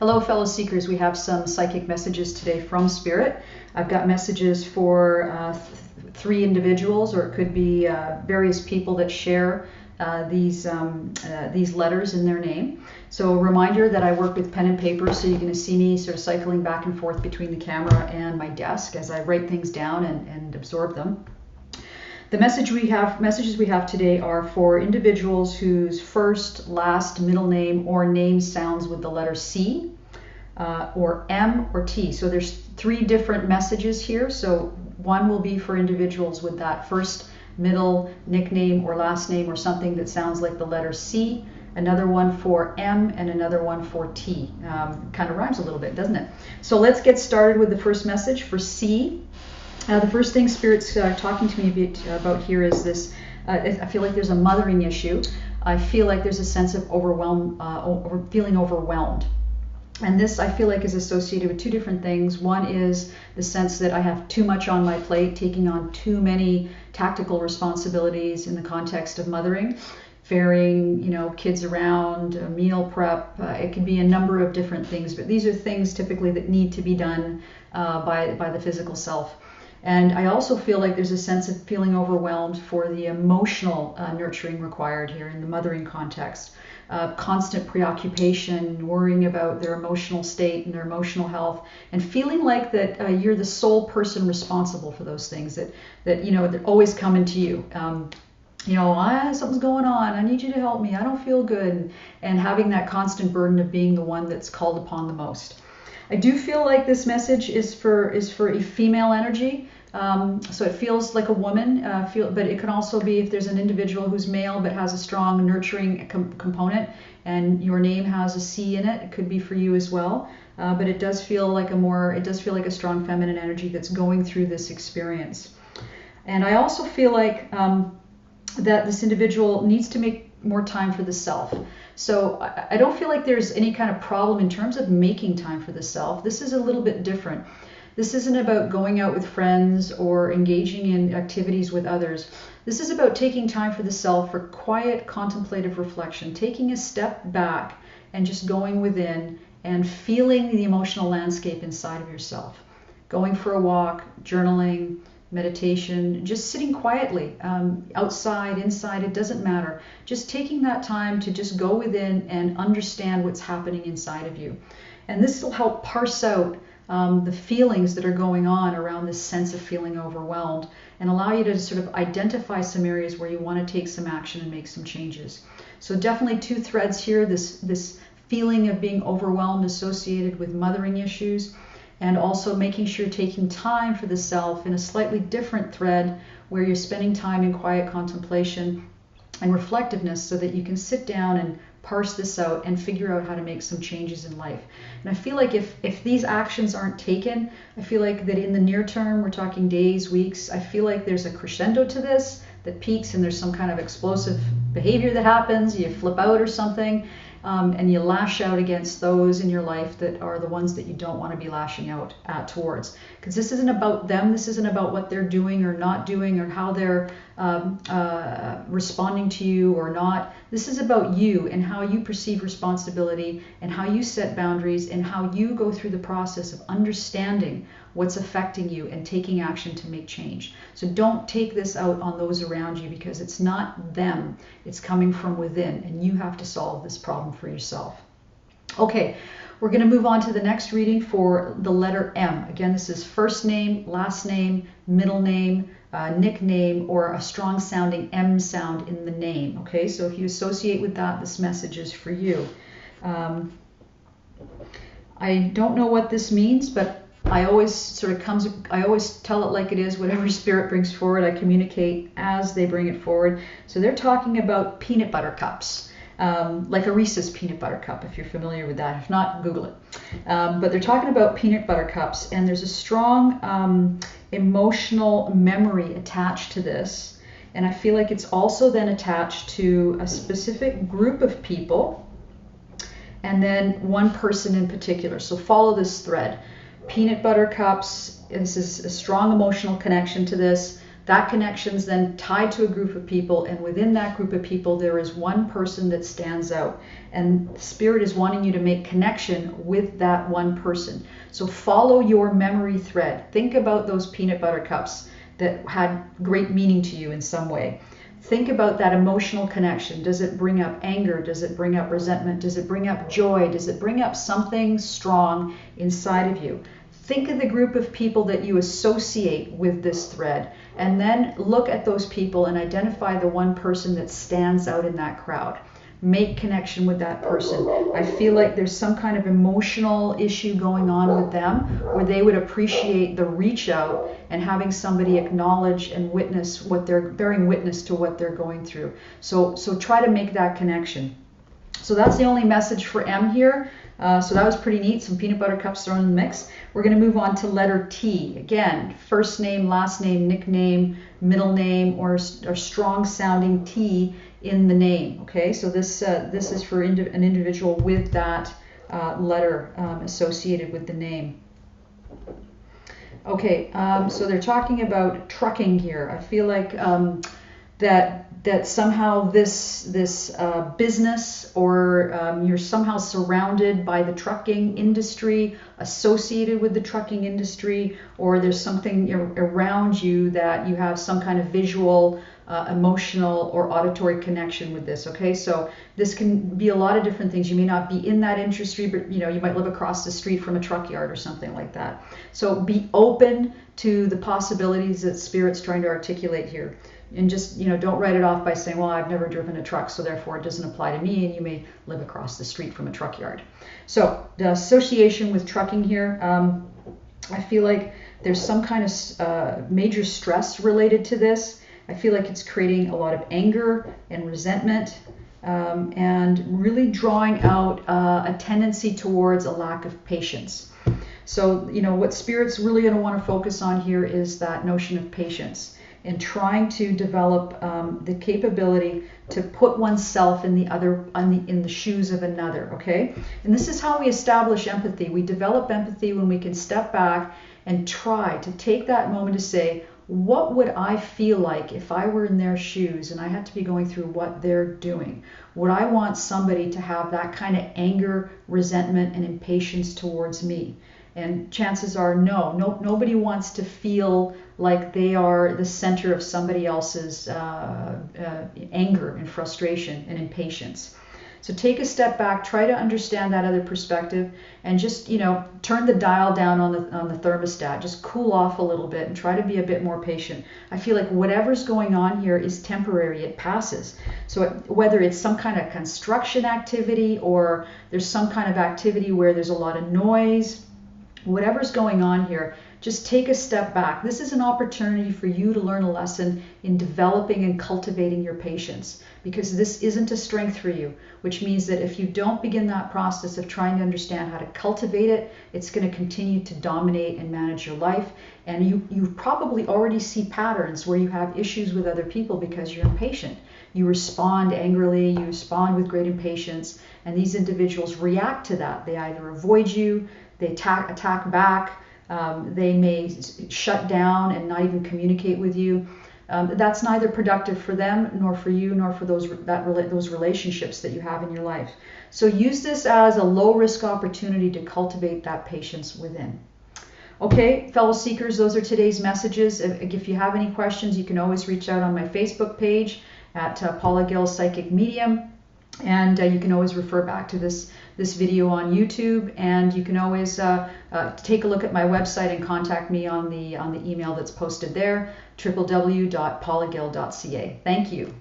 Hello, fellow seekers. We have some psychic messages today from Spirit. I've got messages for three individuals, or it could be various people that share these letters in their name. So a reminder that I work with pen and paper, so you're going to see me sort of cycling back and forth between the camera and my desk as I write things down and absorb them. The messages we have today are for individuals whose first, last, middle name or name sounds with the letter C, or M or T. So there's three different messages here. So one will be for individuals with that first, middle, nickname or last name or something that sounds like the letter C. Another one for M and another one for T. Kind of rhymes a little bit, doesn't it? So let's get started with the first message for C. The first thing Spirit's talking to me about here is this. I feel like there's a mothering issue. I feel like there's a sense of feeling overwhelmed. And this, I feel like, is associated with two different things. One is the sense that I have too much on my plate, taking on too many tactical responsibilities in the context of mothering, ferrying, kids around, meal prep. It can be a number of different things, but these are things typically that need to be done by the physical self. And I also feel like there's a sense of feeling overwhelmed for the emotional nurturing required here in the mothering context. Constant preoccupation, worrying about their emotional state and their emotional health, and feeling like that you're the sole person responsible for those things, that they're always coming to you. Something's going on. I need you to help me. I don't feel good. And having that constant burden of being the one that's called upon the most. I do feel like this message is for a female energy. So it feels like a woman, but it can also be if there's an individual who's male but has a strong nurturing component and your name has a C in it. It could be for you as well. But it does feel like a strong feminine energy that's going through this experience. And I also feel like that this individual needs to make more time for the self. So I don't feel like there's any kind of problem in terms of making time for the self. This is a little bit different. This isn't about going out with friends or engaging in activities with others. This is about taking time for the self for quiet, contemplative reflection, taking a step back and just going within and feeling the emotional landscape inside of yourself. Going for a walk, journaling, meditation, just sitting quietly, outside, inside, it doesn't matter. Just taking that time to just go within and understand what's happening inside of you. And this will help parse out the feelings that are going on around this sense of feeling overwhelmed and allow you to sort of identify some areas where you want to take some action and make some changes. So definitely two threads here, this feeling of being overwhelmed associated with mothering issues, and also making sure you're taking time for the self in a slightly different thread where you're spending time in quiet contemplation and reflectiveness so that you can sit down and parse this out and figure out how to make some changes in life. And I feel like if these actions aren't taken, I feel like that in the near term, we're talking days, weeks, I feel like there's a crescendo to this that peaks and there's some kind of explosive behavior that happens, you flip out or something, and you lash out against those in your life that are the ones that you don't want to be lashing out towards. Because this isn't about them, this isn't about what they're doing or not doing or how they're responding to you or not. This is about you and how you perceive responsibility and how you set boundaries and how you go through the process of understanding what's affecting you and taking action to make change. So don't take this out on those around you because it's not them, it's coming from within and you have to solve this problem for yourself. Okay, we're going to move on to the next reading for the letter M. Again, this is first name, last name, middle name, nickname, or a strong sounding M sound in the name. Okay, so if you associate with that, this message is for you. I don't know what this means, but I always tell it like it is. Whatever Spirit brings forward, I communicate as they bring it forward. So they're talking about peanut butter cups, like a Reese's peanut butter cup, if you're familiar with that. If not, Google it. But they're talking about peanut butter cups, and there's a strong emotional memory attached to this. And I feel like it's also then attached to a specific group of people, and then one person in particular. So follow this thread. Peanut butter cups, this is a strong emotional connection to this. That connection's then tied to a group of people, and within that group of people there is one person that stands out, and Spirit is wanting you to make connection with that one person. So follow your memory thread. Think about those peanut butter cups that had great meaning to you in some way. Think about that emotional connection. Does it bring up anger? Does it bring up resentment? Does it bring up joy? Does it bring up something strong inside of you? Think of the group of people that you associate with this thread, and then look at those people and identify the one person that stands out in that crowd. Make connection with that person. I feel like there's some kind of emotional issue going on with them where they would appreciate the reach out and having somebody acknowledge and witness what they're bearing witness to what they're going through. So try to make that connection. So that's the only message for M here. So that was pretty neat. Some peanut butter cups thrown in the mix. We're going to move on to letter T. Again, first name, last name, nickname, middle name, or strong sounding T in the name. Okay, so this is for an individual with that letter associated with the name. Okay, so they're talking about trucking here. I feel like that somehow this business, or you're somehow surrounded by the trucking industry, associated with the trucking industry, or there's something around you that you have some kind of visual, emotional, or auditory connection with this. Okay, so this can be a lot of different things. You may not be in that industry, but you might live across the street from a truck yard or something like that. So be open to the possibilities that Spirit's trying to articulate here. And just, don't write it off by saying, well, I've never driven a truck, so therefore it doesn't apply to me, and you may live across the street from a truck yard. So the association with trucking here, I feel like there's some kind of major stress related to this. I feel like it's creating a lot of anger and resentment, and really drawing out a tendency towards a lack of patience. So, what Spirit's really going to want to focus on here is that notion of patience, and trying to develop the capability to put oneself in the shoes of another. Okay, and this is how we establish empathy. We develop empathy when we can step back and try to take that moment to say, what would I feel like if I were in their shoes and I had to be going through what they're doing? Would I want somebody to have that kind of anger, resentment, and impatience towards me? And chances are nobody wants to feel like they are the center of somebody else's anger and frustration and impatience. So take a step back, try to understand that other perspective, and just turn the dial down on the thermostat. Just cool off a little bit and try to be a bit more patient. I feel like whatever's going on here is temporary. It passes. So whether it's some kind of construction activity, or there's some kind of activity where there's a lot of noise, whatever's going on here, just take a step back. This is an opportunity for you to learn a lesson in developing and cultivating your patience, because this isn't a strength for you, which means that if you don't begin that process of trying to understand how to cultivate it, it's going to continue to dominate and manage your life. And you probably already see patterns where you have issues with other people because you're impatient. You respond angrily, you respond with great impatience, and these individuals react to that. They either avoid you, they attack back, they may shut down and not even communicate with you. That's neither productive for them, nor for you, nor for those relationships that you have in your life. So use this as a low-risk opportunity to cultivate that patience within. Okay, fellow seekers, those are today's messages. If you have any questions, you can always reach out on my Facebook page at Paula Gill Psychic Medium. And you can always refer back to this video on YouTube, and you can always take a look at my website and contact me on the email that's posted there, www.paulagill.ca. Thank you.